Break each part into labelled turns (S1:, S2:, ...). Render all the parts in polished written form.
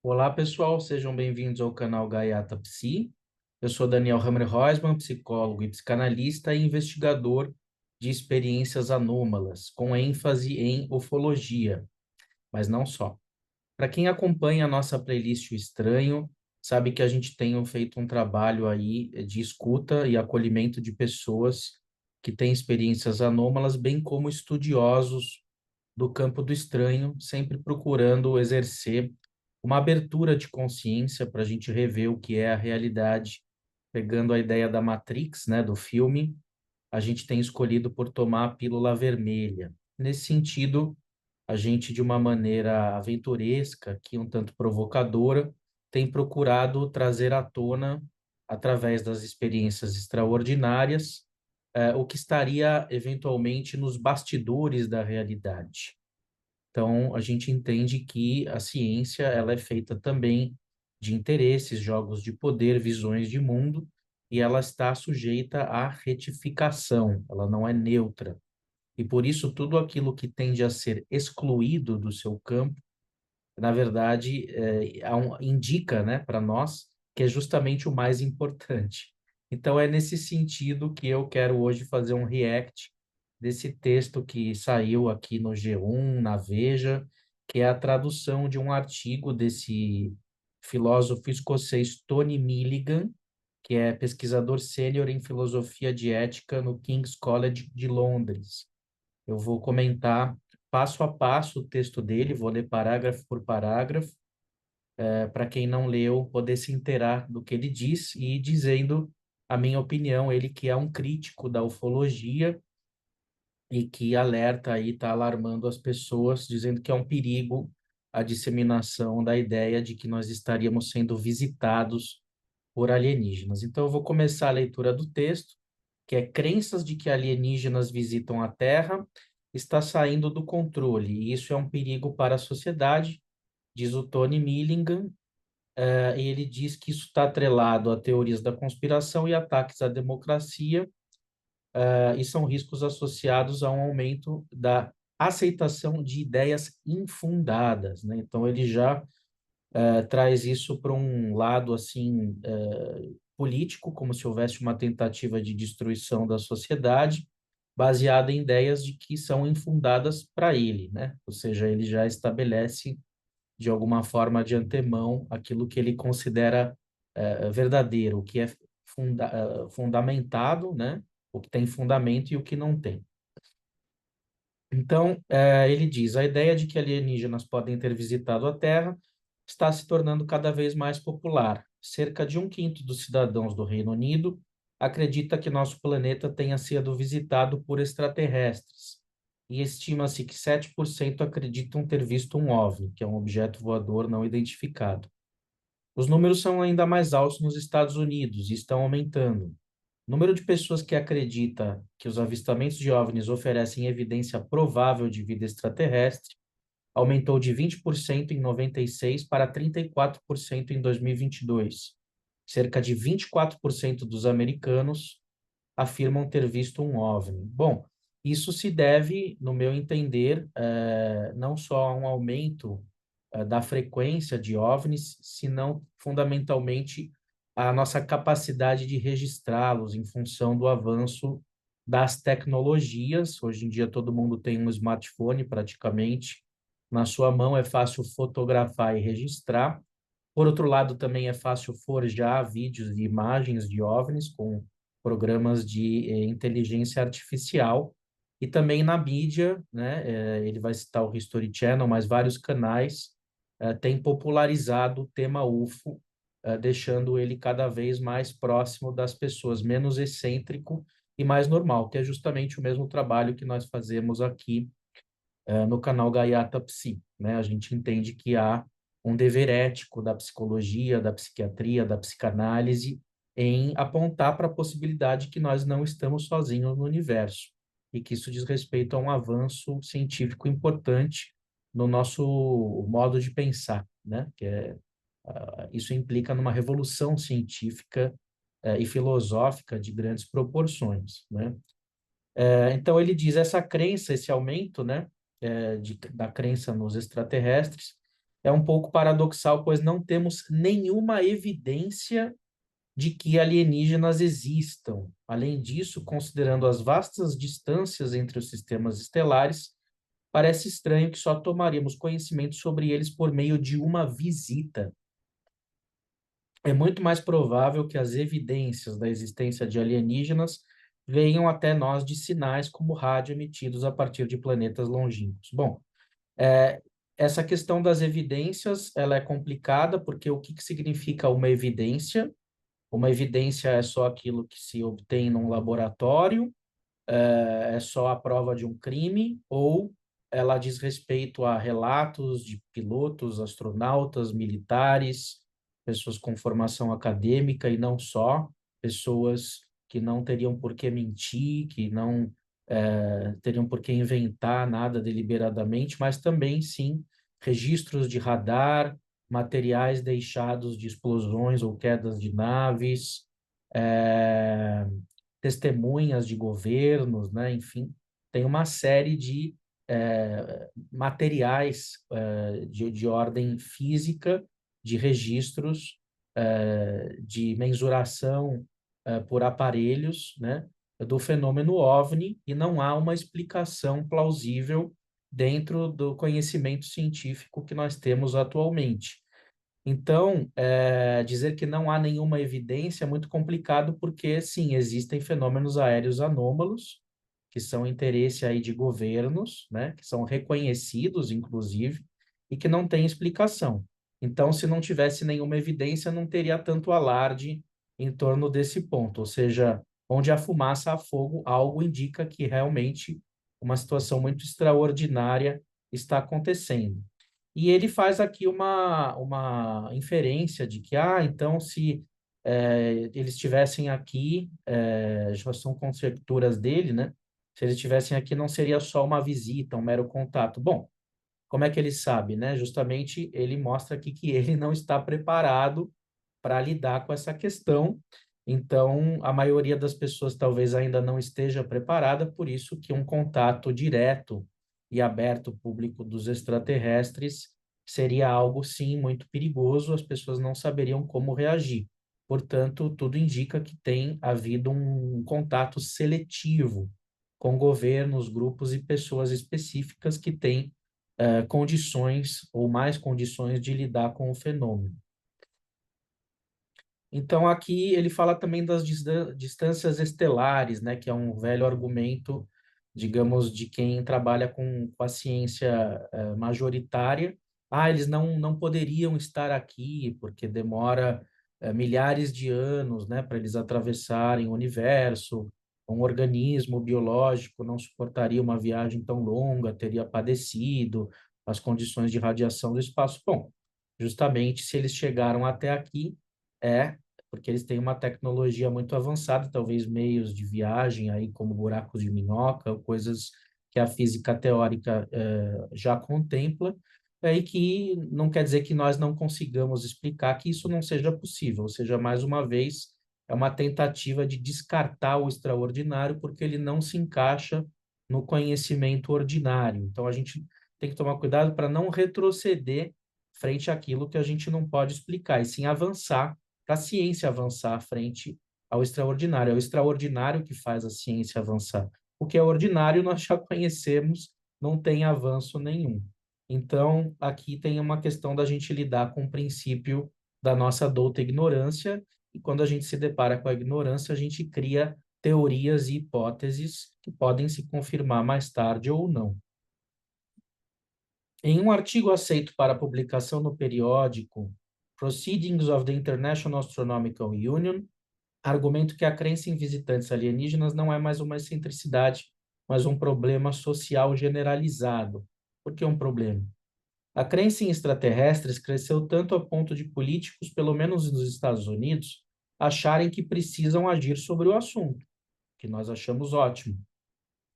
S1: Olá, pessoal, sejam bem-vindos ao canal Gaiata Psi. Eu sou Daniel Hammer-Roisman, psicólogo e psicanalista e investigador de experiências anômalas, com ênfase em ufologia, mas não só. Para quem acompanha a nossa playlist O Estranho, sabe que a gente tem feito um trabalho aí de escuta e acolhimento de pessoas que têm experiências anômalas, bem como estudiosos do campo do estranho, sempre procurando exercer uma abertura de consciência para a gente rever o que é a realidade, pegando a ideia da Matrix, né, do filme, a gente tem escolhido por tomar a pílula vermelha. Nesse sentido, a gente, de uma maneira aventuresca, que um tanto provocadora, tem procurado trazer à tona, através das experiências extraordinárias, o que estaria eventualmente nos bastidores da realidade. Então, a gente entende que a ciência ela é feita também de interesses, jogos de poder, visões de mundo, e ela está sujeita à retificação, ela não é neutra. E por isso, tudo aquilo que tende a ser excluído do seu campo, na verdade, indica, né, para nós que é justamente o mais importante. Então, é nesse sentido que eu quero hoje fazer um react desse texto que saiu aqui no G1, na Veja, que é a tradução de um artigo desse filósofo escocês Tony Milligan, que é pesquisador sênior em filosofia de ética no King's College de Londres. Eu vou comentar passo a passo o texto dele, vou ler parágrafo por parágrafo, para quem não leu poder se inteirar do que ele diz e dizendo a minha opinião, ele que é um crítico da ufologia e que alerta aí, está alarmando as pessoas, dizendo que é um perigo a disseminação da ideia de que nós estaríamos sendo visitados por alienígenas. Então, eu vou começar a leitura do texto, que é crenças de que alienígenas visitam a Terra está saindo do controle, e isso é um perigo para a sociedade, diz o Tony Milligan, e ele diz que isso está atrelado a teorias da conspiração e ataques à democracia, e são riscos associados a um aumento da aceitação de ideias infundadas, né? Então, ele já traz isso para um lado, assim, político, como se houvesse uma tentativa de destruição da sociedade, baseada em ideias de que são infundadas para ele, né? Ou seja, ele já estabelece de alguma forma de antemão aquilo que ele considera verdadeiro, o que é fundamentado, né? O que tem fundamento e o que não tem. Então, ele diz: a ideia de que alienígenas podem ter visitado a Terra está se tornando cada vez mais popular. Cerca de um quinto dos cidadãos do Reino Unido acredita que nosso planeta tenha sido visitado por extraterrestres, e estima-se que 7% acreditam ter visto um OVNI, que é um objeto voador não identificado. Os números são ainda mais altos nos Estados Unidos e estão aumentando. O número de pessoas que acredita que os avistamentos de OVNIs oferecem evidência provável de vida extraterrestre aumentou de 20% em 96 para 34% em 2022. Cerca de 24% dos americanos afirmam ter visto um OVNI. Bom, isso se deve, no meu entender, não só a um aumento da frequência de OVNIs, senão fundamentalmente a nossa capacidade de registrá-los em função do avanço das tecnologias. Hoje em dia todo mundo tem um smartphone praticamente na sua mão, é fácil fotografar e registrar. Por outro lado, também é fácil forjar vídeos e imagens de OVNIs com programas de inteligência artificial. E também na mídia, né, ele vai citar o History Channel, mas vários canais têm popularizado o tema UFO, deixando ele cada vez mais próximo das pessoas, menos excêntrico e mais normal, que é justamente o mesmo trabalho que nós fazemos aqui no canal Gaiata Psi, né? A gente entende que há um dever ético da psicologia, da psiquiatria, da psicanálise em apontar para a possibilidade que nós não estamos sozinhos no universo e que isso diz respeito a um avanço científico importante no nosso modo de pensar, né? Isso implica numa revolução científica e filosófica de grandes proporções, né? Então ele diz essa crença, esse aumento, né, da crença nos extraterrestres, é um pouco paradoxal, pois não temos nenhuma evidência de que alienígenas existam. Além disso, considerando as vastas distâncias entre os sistemas estelares, parece estranho que só tomaríamos conhecimento sobre eles por meio de uma visita. É muito mais provável que as evidências da existência de alienígenas venham até nós de sinais como rádio emitidos a partir de planetas longínquos. Bom, é, essa questão das evidências, ela é complicada porque o que significa uma evidência? Uma evidência é só aquilo que se obtém num laboratório, é só a prova de um crime, ou ela diz respeito a relatos de pilotos, astronautas, militares, pessoas com formação acadêmica e não só, pessoas que não teriam por que mentir, que não teriam por que inventar nada deliberadamente, mas também, sim, registros de radar, materiais deixados de explosões ou quedas de naves, é, testemunhas de governos, né? Enfim, tem uma série de materiais de ordem física, de registros, de mensuração por aparelhos, né? Do fenômeno OVNI, e não há uma explicação plausível dentro do conhecimento científico que nós temos atualmente. Então, dizer que não há nenhuma evidência é muito complicado, porque, sim, existem fenômenos aéreos anômalos, que são interesse aí de governos, né, que são reconhecidos, inclusive, e que não têm explicação. Então, se não tivesse nenhuma evidência, não teria tanto alarde em torno desse ponto, ou seja, onde há fumaça há fogo, algo indica que realmente uma situação muito extraordinária está acontecendo. E ele faz aqui uma inferência de que, então, se eles estivessem aqui, já são conjecturas dele, né? Se eles estivessem aqui, não seria só uma visita, um mero contato. Bom, como é que ele sabe, né? Justamente ele mostra aqui que ele não está preparado para lidar com essa questão. Então, a maioria das pessoas talvez ainda não esteja preparada, por isso que um contato direto e aberto público dos extraterrestres seria algo, sim, muito perigoso, as pessoas não saberiam como reagir. Portanto, tudo indica que tem havido um contato seletivo com governos, grupos e pessoas específicas que têm condições ou mais condições de lidar com o fenômeno. Então, aqui ele fala também das distâncias estelares, né, que é um velho argumento, digamos, de quem trabalha com a ciência majoritária. Eles não poderiam estar aqui, porque demora milhares de anos, né, para eles atravessarem o universo. Um organismo biológico não suportaria uma viagem tão longa, teria padecido as condições de radiação do espaço. Bom, justamente se eles chegaram até aqui, porque eles têm uma tecnologia muito avançada, talvez meios de viagem aí como buracos de minhoca, coisas que a física teórica já contempla, e que não quer dizer que nós não consigamos explicar que isso não seja possível, ou seja, mais uma vez, é uma tentativa de descartar o extraordinário, porque ele não se encaixa no conhecimento ordinário. Então, a gente tem que tomar cuidado para não retroceder frente àquilo que a gente não pode explicar, e sim avançar para a ciência avançar frente ao extraordinário. É o extraordinário que faz a ciência avançar. O que é ordinário nós já conhecemos, não tem avanço nenhum. Então, aqui tem uma questão da gente lidar com o princípio da nossa douta ignorância, e quando a gente se depara com a ignorância, a gente cria teorias e hipóteses que podem se confirmar mais tarde ou não. Em um artigo aceito para publicação no periódico Proceedings of the International Astronomical Union, argumento que a crença em visitantes alienígenas não é mais uma excentricidade, mas um problema social generalizado. Por que um problema? A crença em extraterrestres cresceu tanto a ponto de políticos, pelo menos nos Estados Unidos, acharem que precisam agir sobre o assunto, que nós achamos ótimo.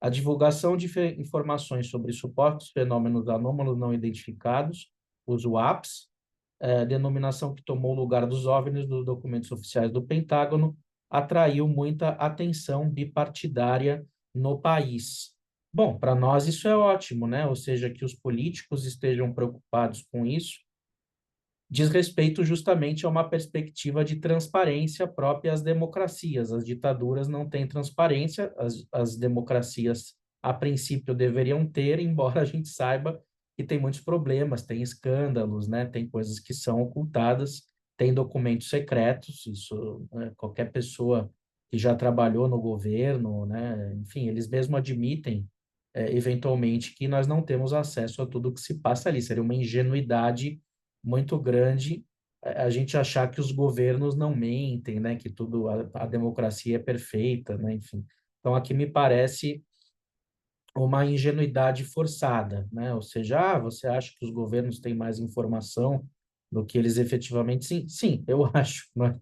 S1: A divulgação de informações sobre supostos fenômenos anômalos não identificados, os UAPs, denominação que tomou o lugar dos OVNIs nos documentos oficiais do Pentágono, atraiu muita atenção bipartidária no país. Bom, para nós isso é ótimo, né? Ou seja, que os políticos estejam preocupados com isso, diz respeito justamente a uma perspectiva de transparência própria às democracias. As ditaduras não têm transparência, as democracias, a princípio, deveriam ter, embora a gente saiba que tem muitos problemas, tem escândalos, né? Tem coisas que são ocultadas, tem documentos secretos, isso, né? Qualquer pessoa que já trabalhou no governo, né? Enfim, eles mesmo admitem, eventualmente, que nós não temos acesso a tudo que se passa ali. Seria uma ingenuidade muito grande a gente achar que os governos não mentem, né? Que tudo, a democracia é perfeita, né? Enfim. Então, aqui me parece uma ingenuidade forçada, né? Ou seja, você acha que os governos têm mais informação do que eles efetivamente... Sim, sim, eu acho, né?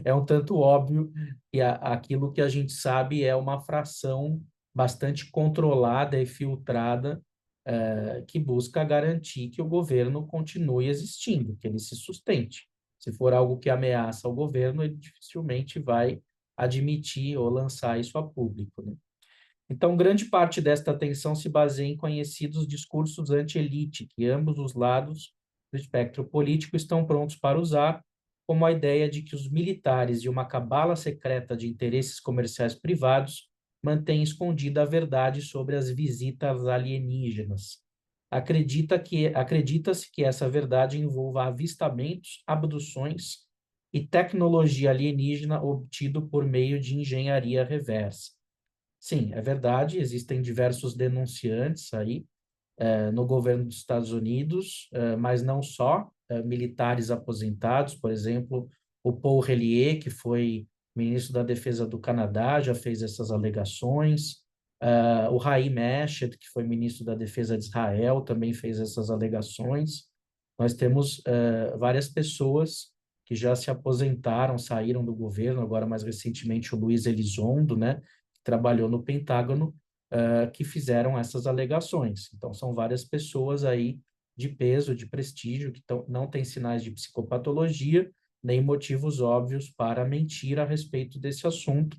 S1: É um tanto óbvio que aquilo que a gente sabe é uma fração bastante controlada e filtrada, que busca garantir que o governo continue existindo, que ele se sustente. Se for algo que ameaça o governo, ele dificilmente vai admitir ou lançar isso a público, né? Então, grande parte desta atenção se baseia em conhecidos discursos anti-elite, que ambos os lados do espectro político estão prontos para usar, como a ideia de que os militares e uma cabala secreta de interesses comerciais privados mantêm escondida a verdade sobre as visitas alienígenas. Acredita-se que essa verdade envolva avistamentos, abduções e tecnologia alienígena obtido por meio de engenharia reversa. Sim, é verdade, existem diversos denunciantes aí no governo dos Estados Unidos, mas não só, militares aposentados, por exemplo, o Paul Hellyer, que foi ministro da Defesa do Canadá, já fez essas alegações, o Haim Eshed, que foi ministro da Defesa de Israel, também fez essas alegações. Nós temos várias pessoas que já se aposentaram, saíram do governo, agora mais recentemente o Luiz Elizondo, né, que trabalhou no Pentágono, que fizeram essas alegações. Então, são várias pessoas aí de peso, de prestígio, que não têm sinais de psicopatologia, nem motivos óbvios para mentir a respeito desse assunto,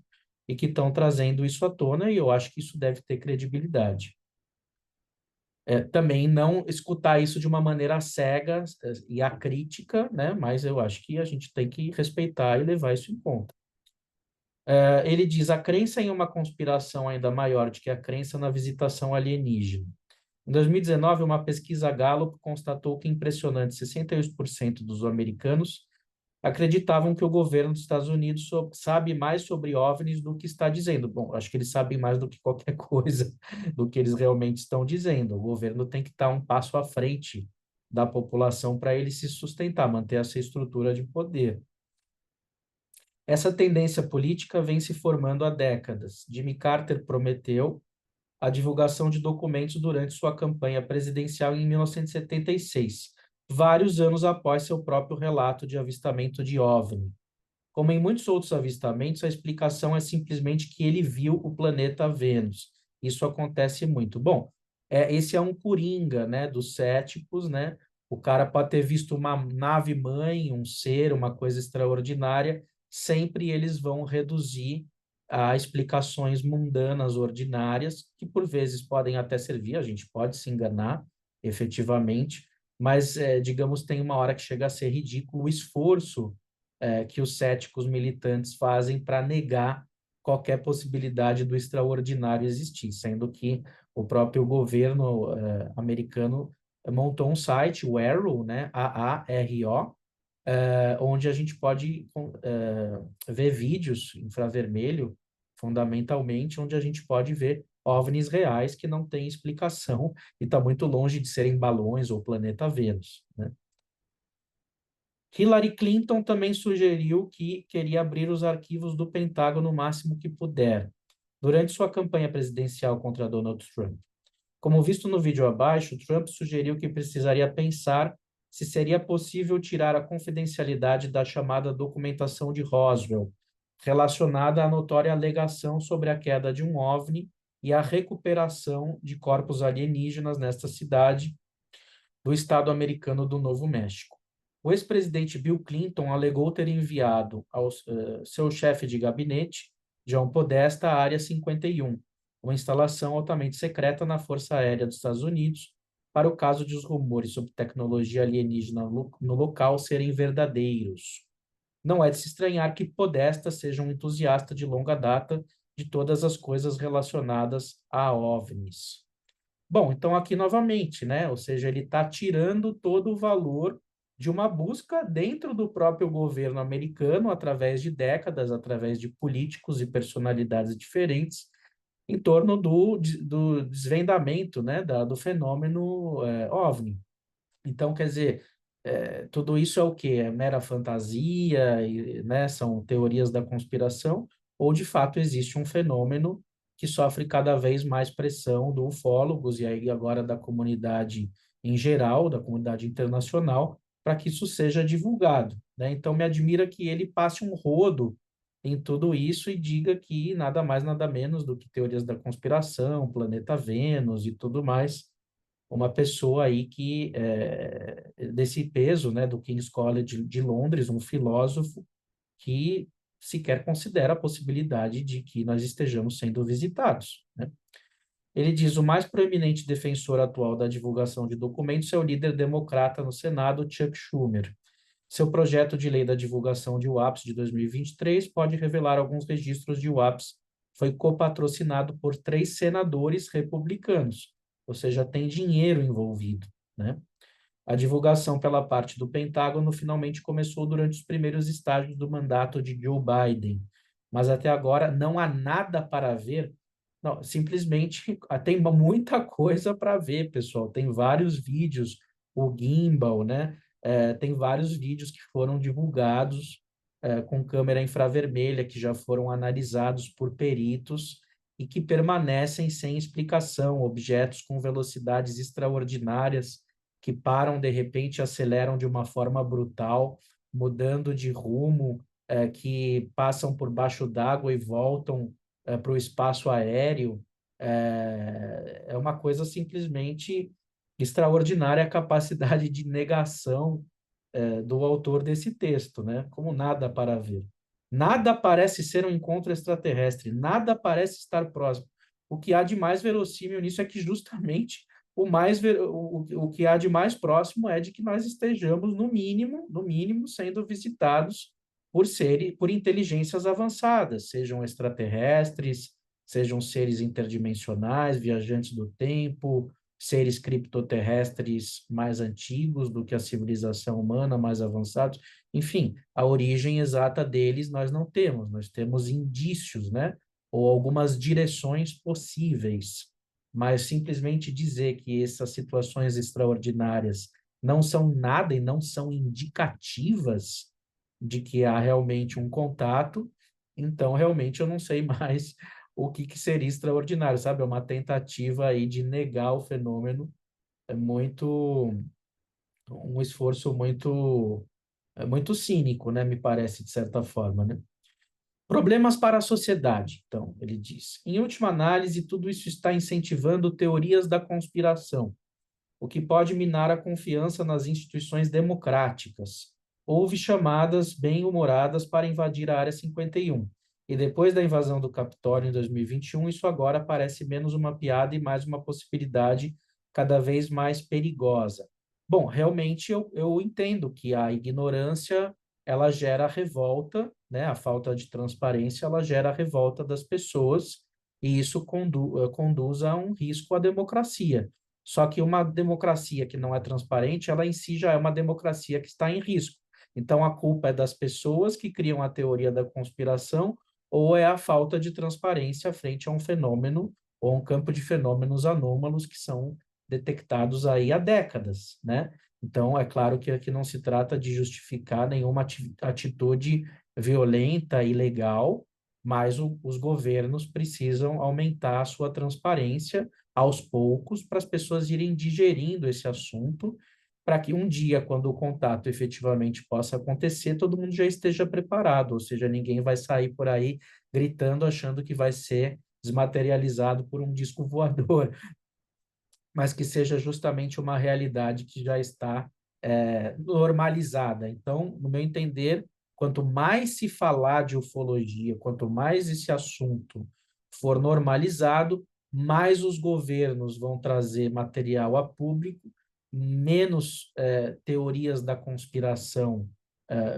S1: e que estão trazendo isso à tona, e eu acho que isso deve ter credibilidade. Também não escutar isso de uma maneira cega e acrítica, né? Mas eu acho que a gente tem que respeitar e levar isso em conta. Ele diz: a crença em uma conspiração ainda maior do que a crença na visitação alienígena. Em 2019, uma pesquisa Gallup constatou que impressionante 68% dos americanos acreditavam que o governo dos Estados Unidos sabe mais sobre OVNIs do que está dizendo. Bom, acho que eles sabem mais do que qualquer coisa do que eles realmente estão dizendo. O governo tem que estar um passo à frente da população para ele se sustentar, manter essa estrutura de poder. Essa tendência política vem se formando há décadas. Jimmy Carter prometeu a divulgação de documentos durante sua campanha presidencial em 1976, vários anos após seu próprio relato de avistamento de OVNI. Como em muitos outros avistamentos, a explicação é simplesmente que ele viu o planeta Vênus. Isso acontece muito. Bom, esse é um coringa, né, dos céticos, né? O cara pode ter visto uma nave-mãe, um ser, uma coisa extraordinária, sempre eles vão reduzir a explicações mundanas, ordinárias, que por vezes podem até servir, a gente pode se enganar, efetivamente, mas, digamos, tem uma hora que chega a ser ridículo o esforço que os céticos militantes fazem para negar qualquer possibilidade do extraordinário existir, sendo que o próprio governo americano montou um site, o Arrow, né, AARO, onde a gente pode ver vídeos infravermelho, fundamentalmente, onde a gente pode ver OVNIs reais que não têm explicação e está muito longe de serem balões ou planeta Vênus, né? Hillary Clinton também sugeriu que queria abrir os arquivos do Pentágono o máximo que puder, durante sua campanha presidencial contra Donald Trump. Como visto no vídeo abaixo, Trump sugeriu que precisaria pensar se seria possível tirar a confidencialidade da chamada documentação de Roswell, relacionada à notória alegação sobre a queda de um OVNI e a recuperação de corpos alienígenas nesta cidade do estado americano do Novo México. O ex-presidente Bill Clinton alegou ter enviado ao seu chefe de gabinete, John Podesta, a Área 51, uma instalação altamente secreta na Força Aérea dos Estados Unidos, para o caso de os rumores sobre tecnologia alienígena no local serem verdadeiros. Não é de se estranhar que Podesta seja um entusiasta de longa data de todas as coisas relacionadas a OVNIs. Bom, então aqui novamente, né? Ou seja, ele está tirando todo o valor de uma busca dentro do próprio governo americano, através de décadas, através de políticos e personalidades diferentes, em torno do desvendamento, né, do fenômeno OVNI. Então, quer dizer, tudo isso é o quê? É mera fantasia, né? São teorias da conspiração, ou de fato existe um fenômeno que sofre cada vez mais pressão do ufólogos e aí agora da comunidade em geral, da comunidade internacional, para que isso seja divulgado, né? Então, me admira que ele passe um rodo em tudo isso e diga que nada mais, nada menos do que teorias da conspiração, planeta Vênus e tudo mais, uma pessoa aí que desse peso, né, do King's College de Londres, um filósofo que sequer considera a possibilidade de que nós estejamos sendo visitados, né? Ele diz: o mais proeminente defensor atual da divulgação de documentos é o líder democrata no Senado, Chuck Schumer. Seu projeto de lei da divulgação de UAPs de 2023 pode revelar alguns registros de UAPs. Foi copatrocinado por 3 senadores republicanos, ou seja, tem dinheiro envolvido, né? A divulgação pela parte do Pentágono finalmente começou durante os primeiros estágios do mandato de Joe Biden, mas até agora não há nada para ver. Não, simplesmente tem muita coisa para ver, pessoal. Tem vários vídeos, o gimbal, né? Tem vários vídeos que foram divulgados com câmera infravermelha, que já foram analisados por peritos e que permanecem sem explicação, objetos com velocidades extraordinárias que param de repente e aceleram de uma forma brutal, mudando de rumo, que passam por baixo d'água e voltam para o espaço aéreo. É uma coisa simplesmente extraordinária a capacidade de negação do autor desse texto, né? Como nada para ver. Nada parece ser um encontro extraterrestre, nada parece estar próximo. O que há de mais verossímil nisso é que justamente o que há de mais próximo é de que nós estejamos, no mínimo, sendo visitados por inteligências avançadas, sejam extraterrestres, sejam seres interdimensionais, viajantes do tempo, seres criptoterrestres mais antigos do que a civilização humana, mais avançados. Enfim, a origem exata deles nós não temos, nós temos indícios, né? Ou algumas direções possíveis, mas simplesmente dizer que essas situações extraordinárias não são nada e não são indicativas de que há realmente um contato, então realmente eu não sei mais o que seria extraordinário, sabe? É uma tentativa aí de negar o fenômeno, é um esforço muito cínico, né? Me parece, de certa forma, né? Problemas para a sociedade, então, ele diz. Em última análise, tudo isso está incentivando teorias da conspiração, o que pode minar a confiança nas instituições democráticas. Houve chamadas bem-humoradas para invadir a Área 51. E depois da invasão do Capitólio em 2021, isso agora parece menos uma piada e mais uma possibilidade cada vez mais perigosa. Bom, realmente eu entendo que a ignorância ela gera revolta, né? A falta de transparência ela gera revolta das pessoas e isso conduz a um risco à democracia. Só que uma democracia que não é transparente, ela em si já é uma democracia que está em risco. Então, a culpa é das pessoas que criam a teoria da conspiração ou é a falta de transparência frente a um fenômeno ou um campo de fenômenos anômalos que são detectados aí há décadas, né? Então, é claro que aqui não se trata de justificar nenhuma atitude violenta, ilegal, mas os governos precisam aumentar a sua transparência aos poucos para as pessoas irem digerindo esse assunto, para que um dia, quando o contato efetivamente possa acontecer, todo mundo já esteja preparado, ou seja, ninguém vai sair por aí gritando achando que vai ser desmaterializado por um disco voador, mas que seja justamente uma realidade que já está normalizada. Então, no meu entender, quanto mais se falar de ufologia, quanto mais esse assunto for normalizado, mais os governos vão trazer material a público, menos teorias da conspiração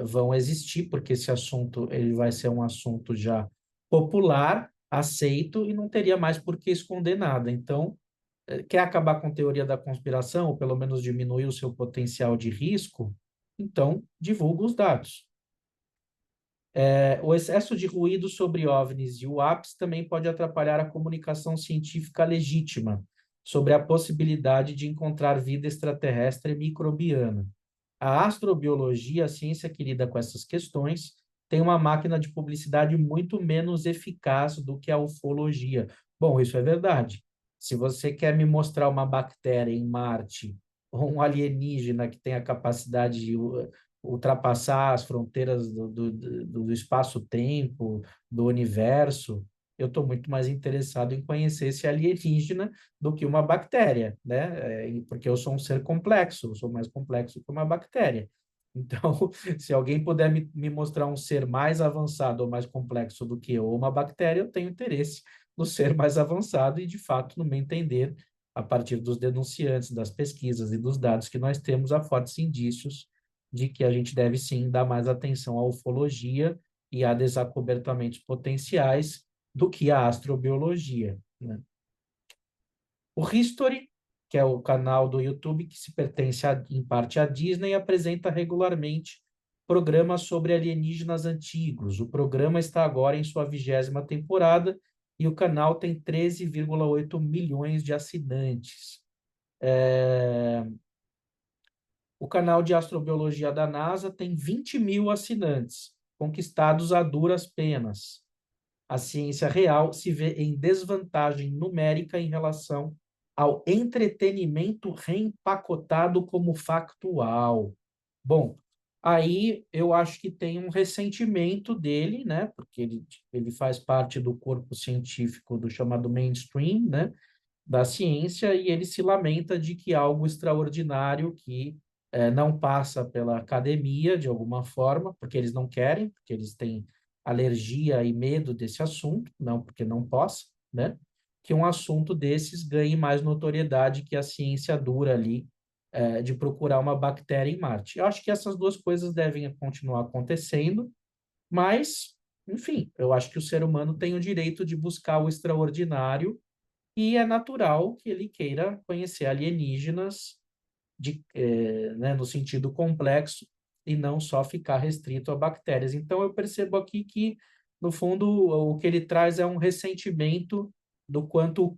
S1: vão existir, porque esse assunto ele vai ser um assunto já popular, aceito, e não teria mais por que esconder nada. Então, quer acabar com a teoria da conspiração, ou pelo menos diminuir o seu potencial de risco, então divulga os dados. O excesso de ruído sobre OVNIs e UAPs também pode atrapalhar a comunicação científica legítima sobre a possibilidade de encontrar vida extraterrestre microbiana. A astrobiologia, a ciência que lida com essas questões, tem uma máquina de publicidade muito menos eficaz do que a ufologia. Bom, isso é verdade. Se você quer me mostrar uma bactéria em Marte, ou um alienígena que tem a capacidade de ultrapassar as fronteiras do espaço-tempo, do universo, eu estou muito mais interessado em conhecer esse alienígena do que uma bactéria, né? Porque eu sou um ser complexo, eu sou mais complexo que uma bactéria. Então, se alguém puder me mostrar um ser mais avançado ou mais complexo do que eu, ou uma bactéria, eu tenho interesse no ser mais avançado e, de fato, no meu entender, a partir dos denunciantes, das pesquisas e dos dados que nós temos, há fortes indícios de que a gente deve, sim, dar mais atenção à ufologia e a desacobertamentos potenciais do que à astrobiologia, né? O History, que é o canal do YouTube que se pertence em parte à Disney, apresenta regularmente programas sobre alienígenas antigos. O programa está agora em sua 20ª temporada e o canal tem 13,8 milhões de assinantes. O canal de astrobiologia da NASA tem 20 mil assinantes, conquistados a duras penas. A ciência real se vê em desvantagem numérica em relação ao entretenimento reempacotado como factual. Bom, aí eu acho que tem um ressentimento dele, né? Porque ele faz parte do corpo científico do chamado mainstream, né? Da ciência, e ele se lamenta de que algo extraordinário que não passa pela academia de alguma forma, porque eles não querem, porque eles têm alergia e medo desse assunto, não porque não possa, né? Que um assunto desses ganhe mais notoriedade que a ciência dura ali de procurar uma bactéria em Marte. Eu acho que essas duas coisas devem continuar acontecendo, mas, enfim, eu acho que o ser humano tem o direito de buscar o extraordinário e é natural que ele queira conhecer alienígenas né, no sentido complexo e não só ficar restrito a bactérias. Então, eu percebo aqui que, no fundo, o que ele traz é um ressentimento do quanto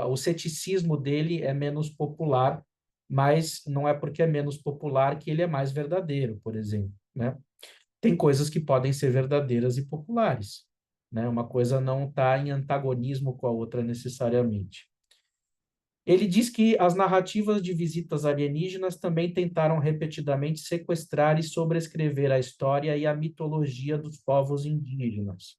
S1: o ceticismo dele é menos popular, mas não é porque é menos popular que ele é mais verdadeiro, por exemplo, né? Tem coisas que podem ser verdadeiras e populares, né? Uma coisa não está em antagonismo com a outra necessariamente. Ele diz que as narrativas de visitas alienígenas também tentaram repetidamente sequestrar e sobrescrever a história e a mitologia dos povos indígenas.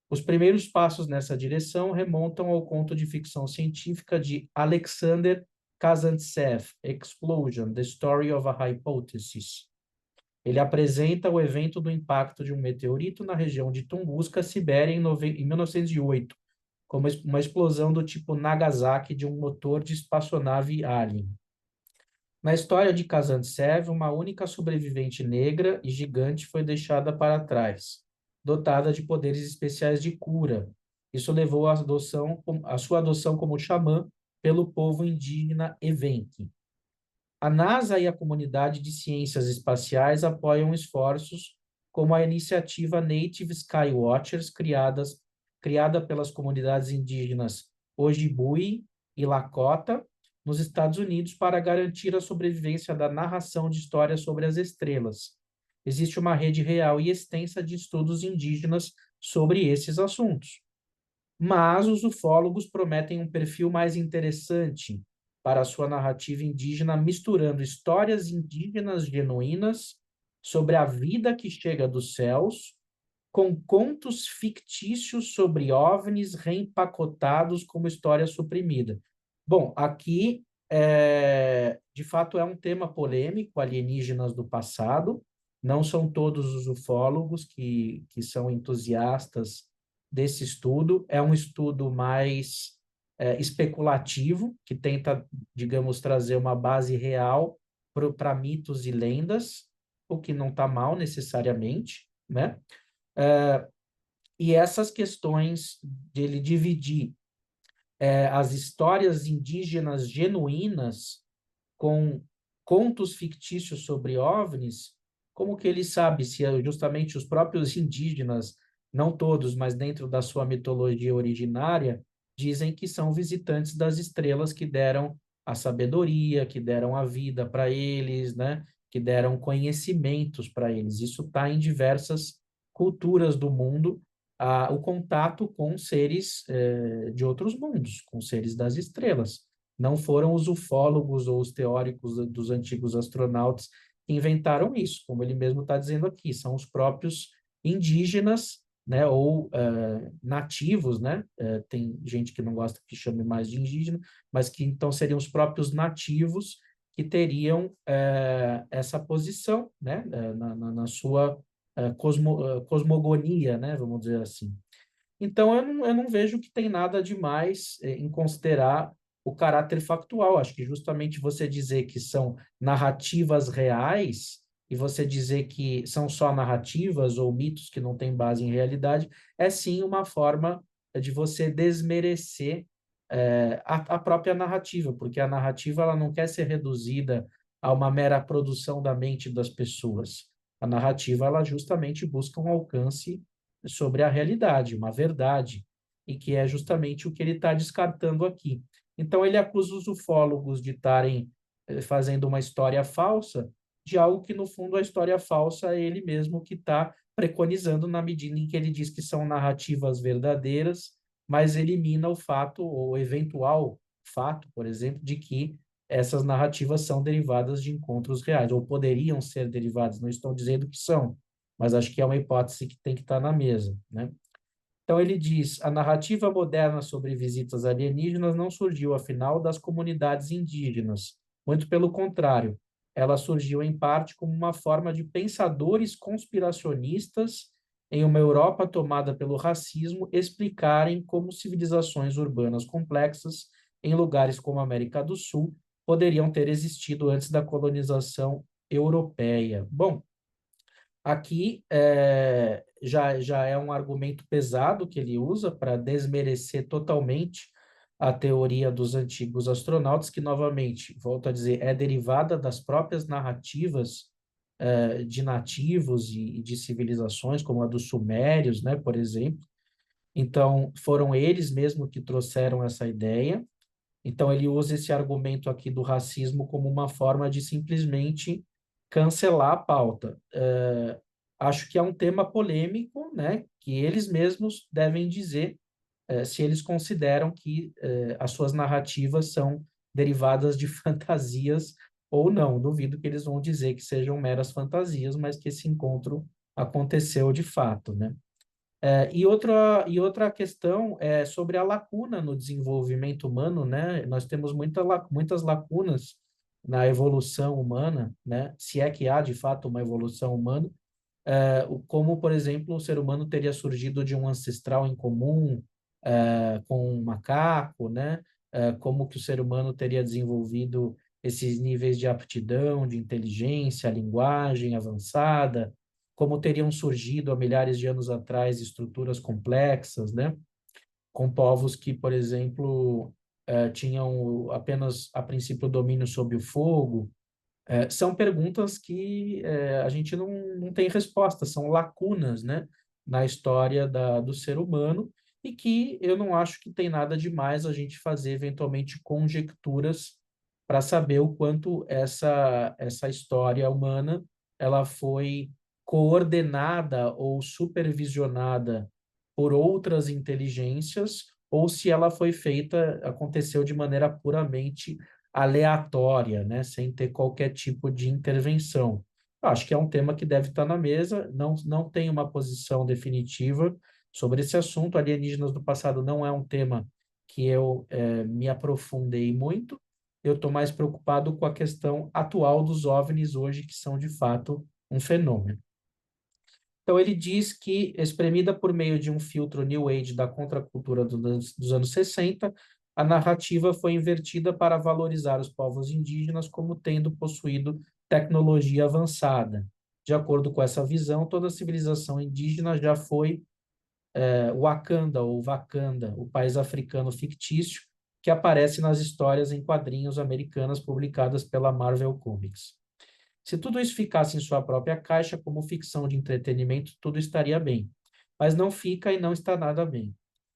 S1: Os primeiros passos nessa direção remontam ao conto de ficção científica de Alexander Kazantsev, Explosion: The Story of a Hypothesis. Ele apresenta o evento do impacto de um meteorito na região de Tunguska, Sibéria, em 1908, como uma explosão do tipo Nagasaki de um motor de espaçonave Alien. Na história de Kazantsev, uma única sobrevivente negra e gigante foi deixada para trás, dotada de poderes especiais de cura. Isso levou à sua adoção como xamã pelo povo indígena Evenki. A NASA e a comunidade de ciências espaciais apoiam esforços como a iniciativa Native Skywatchers, criada pelas comunidades indígenas Ojibwe e Lakota, nos Estados Unidos, para garantir a sobrevivência da narração de histórias sobre as estrelas. Existe uma rede real e extensa de estudos indígenas sobre esses assuntos. Mas os ufólogos prometem um perfil mais interessante para a sua narrativa indígena, misturando histórias indígenas genuínas sobre a vida que chega dos céus, com contos fictícios sobre OVNIs reempacotados como história suprimida. Bom, aqui, de fato, é um tema polêmico, alienígenas do passado. Não são todos os ufólogos que são entusiastas desse estudo. É um estudo mais especulativo, que tenta, digamos, trazer uma base real para mitos e lendas, o que não está mal necessariamente, né? E essas questões de ele dividir as histórias indígenas genuínas com contos fictícios sobre OVNIs, como que ele sabe se justamente os próprios indígenas, não todos, mas dentro da sua mitologia originária, dizem que são visitantes das estrelas que deram a sabedoria, que deram a vida para eles, né? Que deram conhecimentos para eles. Isso está em diversas culturas do mundo, o contato com seres de outros mundos, com seres das estrelas. Não foram os ufólogos ou os teóricos dos antigos astronautas que inventaram isso, como ele mesmo está dizendo aqui, são os próprios indígenas, né, ou nativos, né? Tem gente que não gosta que chame mais de indígena, mas que então seriam os próprios nativos que teriam essa posição, né, na sua cosmogonia, né, vamos dizer assim. Então, eu não vejo que tem nada demais em considerar o caráter factual. Acho que justamente você dizer que são narrativas reais e você dizer que são só narrativas ou mitos que não têm base em realidade, é sim uma forma de você desmerecer a própria narrativa, porque a narrativa ela não quer ser reduzida a uma mera produção da mente das pessoas. A narrativa ela justamente busca um alcance sobre a realidade, uma verdade, e que é justamente o que ele está descartando aqui. Então, ele acusa os ufólogos de estarem fazendo uma história falsa de algo que, no fundo, a história falsa é ele mesmo que está preconizando na medida em que ele diz que são narrativas verdadeiras, mas elimina o fato, ou eventual fato, por exemplo, de que essas narrativas são derivadas de encontros reais, ou poderiam ser derivadas, não estou dizendo que são, mas acho que é uma hipótese que tem que estar na mesa, né? Então ele diz: a narrativa moderna sobre visitas alienígenas não surgiu, afinal, das comunidades indígenas. Muito pelo contrário, ela surgiu em parte como uma forma de pensadores conspiracionistas em uma Europa tomada pelo racismo explicarem como civilizações urbanas complexas em lugares como a América do Sul poderiam ter existido antes da colonização europeia. Bom, aqui já é um argumento pesado que ele usa para desmerecer totalmente a teoria dos antigos astronautas, que, novamente, volto a dizer, é derivada das próprias narrativas de nativos e de civilizações, como a dos sumérios, né, por exemplo. Então, foram eles mesmos que trouxeram essa ideia. Então, ele usa esse argumento aqui do racismo como uma forma de simplesmente cancelar a pauta. Acho que é um tema polêmico, né, que eles mesmos devem dizer se eles consideram que as suas narrativas são derivadas de fantasias ou não. Duvido que eles vão dizer que sejam meras fantasias, mas que esse encontro aconteceu de fato, né? E outra questão é sobre a lacuna no desenvolvimento humano, né? Nós temos muitas lacunas na evolução humana, né? Se é que há, de fato, uma evolução humana, como, por exemplo, o ser humano teria surgido de um ancestral em comum com um macaco, né? Como que o ser humano teria desenvolvido esses níveis de aptidão, de inteligência, linguagem avançada, como teriam surgido há milhares de anos atrás estruturas complexas, né? Com povos que, por exemplo, tinham apenas, a princípio, domínio sobre o fogo. São perguntas que a gente não tem resposta, são lacunas, né, na história do ser humano, e que eu não acho que tem nada demais a gente fazer, eventualmente, conjecturas para saber o quanto essa história humana ela foi coordenada ou supervisionada por outras inteligências, ou se ela foi feita, aconteceu de maneira puramente aleatória, né, sem ter qualquer tipo de intervenção. Acho que é um tema que deve estar na mesa, não tem uma posição definitiva sobre esse assunto. Alienígenas do passado não é um tema que eu me aprofundei muito, eu estou mais preocupado com a questão atual dos OVNIs hoje, que são de fato um fenômeno. Então, ele diz que, espremida por meio de um filtro New Age da contracultura dos anos 60, a narrativa foi invertida para valorizar os povos indígenas como tendo possuído tecnologia avançada. De acordo com essa visão, toda civilização indígena já foi Wakanda ou Wakanda, o país africano fictício que aparece nas histórias em quadrinhos americanas publicadas pela Marvel Comics. Se tudo isso ficasse em sua própria caixa, como ficção de entretenimento, tudo estaria bem. Mas não fica e não está nada bem.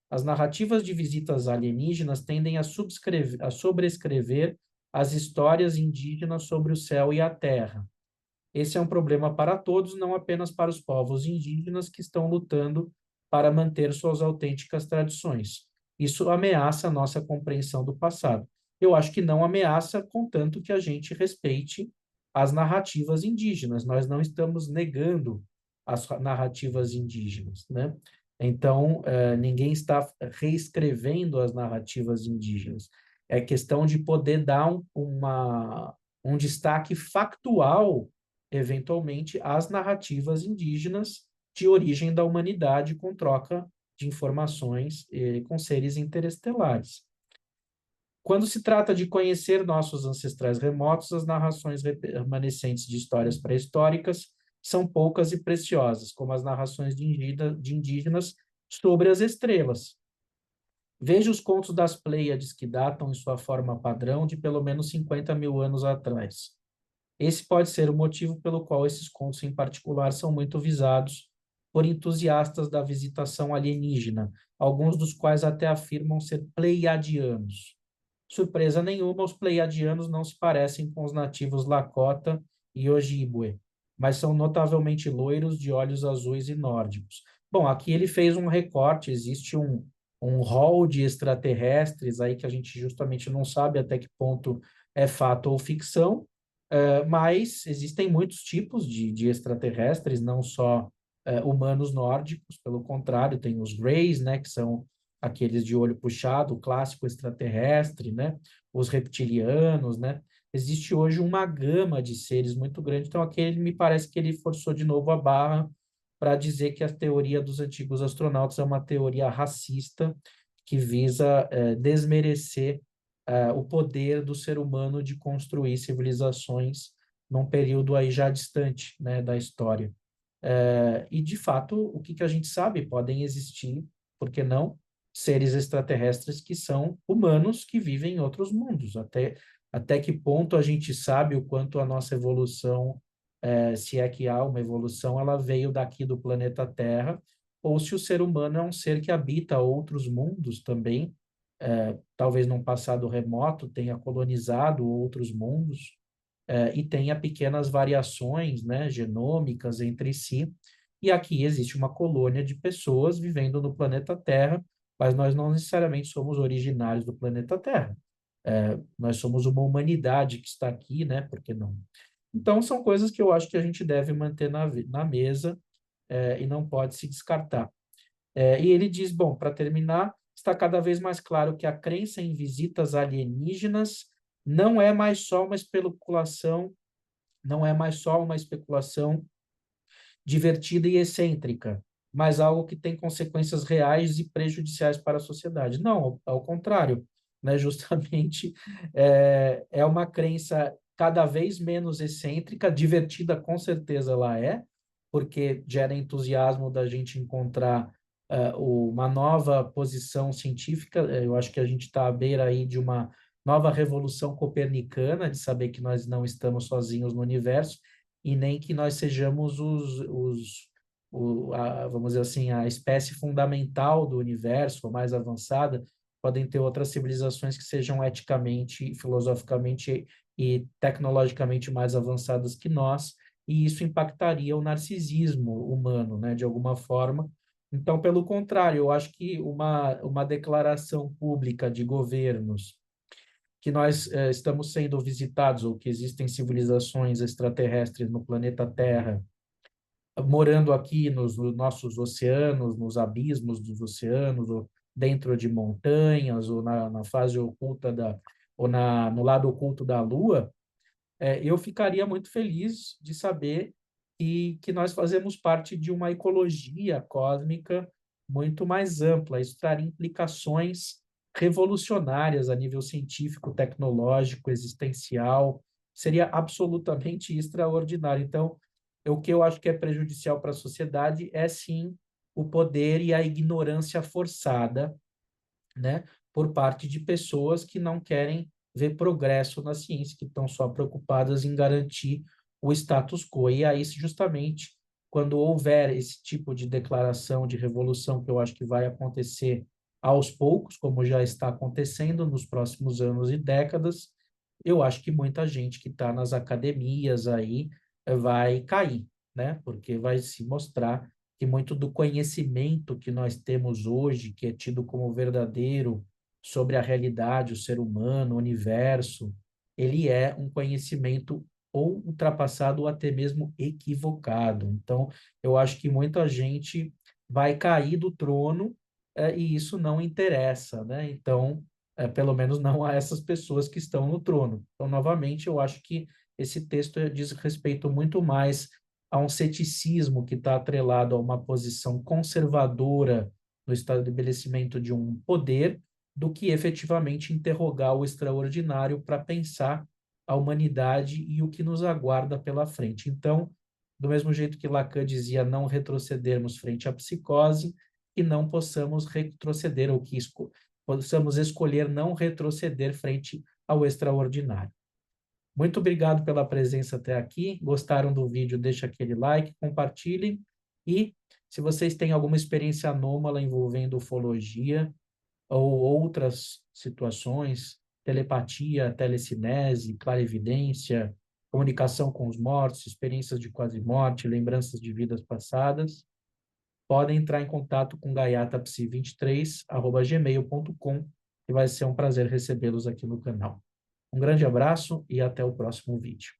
S1: As narrativas de visitas alienígenas tendem a sobrescrever as histórias indígenas sobre o céu e a terra. Esse é um problema para todos, não apenas para os povos indígenas que estão lutando para manter suas autênticas tradições. Isso ameaça a nossa compreensão do passado. Eu acho que não ameaça, contanto que a gente respeite as narrativas indígenas. Nós não estamos negando as narrativas indígenas, né? Então, ninguém está reescrevendo as narrativas indígenas. É questão de poder dar um destaque factual eventualmente, às narrativas indígenas de origem da humanidade com troca de informações com seres interestelares. Quando se trata de conhecer nossos ancestrais remotos, as narrações remanescentes de histórias pré-históricas são poucas e preciosas, como as narrações de indígenas sobre as estrelas. Veja os contos das Pleiades, que datam em sua forma padrão de pelo menos 50 mil anos atrás. Esse pode ser o motivo pelo qual esses contos em particular são muito visados por entusiastas da visitação alienígena, alguns dos quais até afirmam ser pleiadianos. Surpresa nenhuma, os pleiadianos não se parecem com os nativos Lakota e Ojibwe, mas são notavelmente loiros, de olhos azuis e nórdicos. Bom, aqui ele fez um recorte, existe um rol de extraterrestres aí que a gente justamente não sabe até que ponto é fato ou ficção, mas existem muitos tipos de extraterrestres, não só humanos nórdicos, pelo contrário, tem os Greys, né, que são aqueles de olho puxado, o clássico extraterrestre, né, os reptilianos, né. Existe hoje uma gama de seres muito grande, então aquele me parece que ele forçou de novo a barra para dizer que a teoria dos antigos astronautas é uma teoria racista que visa desmerecer o poder do ser humano de construir civilizações num período aí já distante, né, da história. E, de fato, o que a gente sabe? Podem existir, por que não, seres extraterrestres que são humanos que vivem em outros mundos. Até que ponto a gente sabe o quanto a nossa evolução, se é que há uma evolução, ela veio daqui do planeta Terra, ou se o ser humano é um ser que habita outros mundos também, talvez num passado remoto tenha colonizado outros mundos, e tenha pequenas variações, né, genômicas entre si, e aqui existe uma colônia de pessoas vivendo no planeta Terra, mas nós não necessariamente somos originários do planeta Terra. Nós somos uma humanidade que está aqui, né, por que não? Então, são coisas que eu acho que a gente deve manter na mesa, e não pode se descartar. E ele diz, bom, para terminar, está cada vez mais claro que a crença em visitas alienígenas não é mais só uma especulação, não é mais só uma especulação divertida e excêntrica, mas algo que tem consequências reais e prejudiciais para a sociedade. Não, ao contrário, né? Justamente é uma crença cada vez menos excêntrica, divertida com certeza ela é, porque gera entusiasmo da gente encontrar uma nova posição científica. Eu acho que a gente está à beira aí de uma nova revolução copernicana, de saber que nós não estamos sozinhos no universo e nem que nós sejamos vamos dizer assim, a espécie fundamental do universo, ou mais avançada. Podem ter outras civilizações que sejam eticamente, filosoficamente e tecnologicamente mais avançadas que nós, e isso impactaria o narcisismo humano, né, de alguma forma. Então, pelo contrário, eu acho que uma declaração pública de governos que nós estamos sendo visitados ou que existem civilizações extraterrestres no planeta Terra, morando aqui nos nossos oceanos, nos abismos dos oceanos, ou dentro de montanhas, ou na fase oculta ou no lado oculto da Lua, eu ficaria muito feliz de saber que nós fazemos parte de uma ecologia cósmica muito mais ampla. Isso traria implicações revolucionárias a nível científico, tecnológico, existencial, seria absolutamente extraordinário. Então, o que eu acho que é prejudicial para a sociedade é, sim, o poder e a ignorância forçada, né, por parte de pessoas que não querem ver progresso na ciência, que estão só preocupadas em garantir o status quo. E aí, justamente, quando houver esse tipo de declaração de revolução, que eu acho que vai acontecer aos poucos, como já está acontecendo nos próximos anos e décadas, eu acho que muita gente que está nas academias aí vai cair, né? Porque vai se mostrar que muito do conhecimento que nós temos hoje, que é tido como verdadeiro sobre a realidade, o ser humano, o universo, ele é um conhecimento ou ultrapassado ou até mesmo equivocado. Então, eu acho que muita gente vai cair do trono, e isso não interessa, né? Então, pelo menos não a essas pessoas que estão no trono. Então, novamente, eu acho que esse texto diz respeito muito mais a um ceticismo que está atrelado a uma posição conservadora no estabelecimento de um poder, do que efetivamente interrogar o extraordinário para pensar a humanidade e o que nos aguarda pela frente. Então, do mesmo jeito que Lacan dizia não retrocedermos frente à psicose, que não possamos retroceder, ou que possamos escolher não retroceder frente ao extraordinário. Muito obrigado pela presença até aqui. Gostaram do vídeo? Deixa aquele like, compartilhem. E se vocês têm alguma experiência anômala envolvendo ufologia ou outras situações, telepatia, telecinese, clarividência, comunicação com os mortos, experiências de quase-morte, lembranças de vidas passadas, podem entrar em contato com gaiatapsi23@gmail.com, e vai ser um prazer recebê-los aqui no canal. Um grande abraço e até o próximo vídeo.